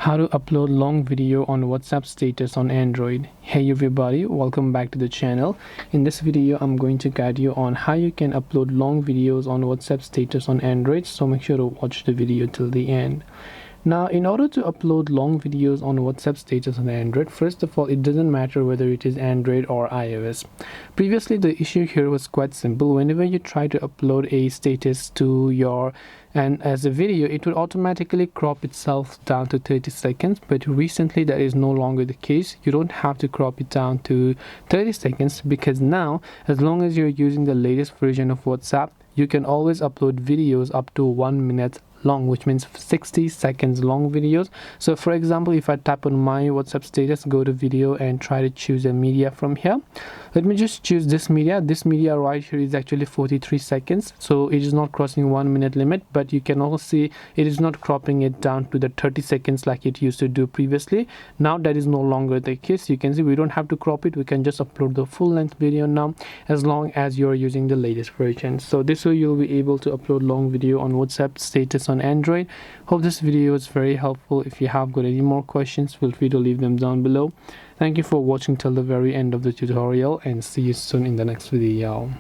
How to upload long video on WhatsApp status on Android. Hey everybody, welcome back to the channel. In this video I'm going to guide you on how you can upload long videos on WhatsApp status on Android, so make sure to watch the video till the end. Now, in order to upload long videos on WhatsApp status on Android, first of all, it doesn't matter whether it is Android or iOS. Previously, the issue here was quite simple. Whenever you try to upload a status to your and as a video, it would automatically crop itself down to 30 seconds, but recently that is no longer the case. You don't have to crop it down to 30 seconds because now, as long as you're using the latest version of WhatsApp, you can always upload videos up to 1 minute long, which means 60 seconds long videos. So for example, if I tap on my WhatsApp status, go to video and try to choose a media from here. Let me just choose this media. This media right here is actually 43 seconds, so it is not crossing 1 minute limit, but you can also see it is not cropping it down to the 30 seconds like it used to do previously. Now that is no longer the case. You can see we don't have to crop it. We can just upload the full length video now, as long as you're using the latest version. So this way you'll be able to upload long video on WhatsApp status on Android. Hope this video is very helpful. If you have got any more questions, feel free to leave them down below. Thank you for watching till the very end of the tutorial, and see you soon in the next video.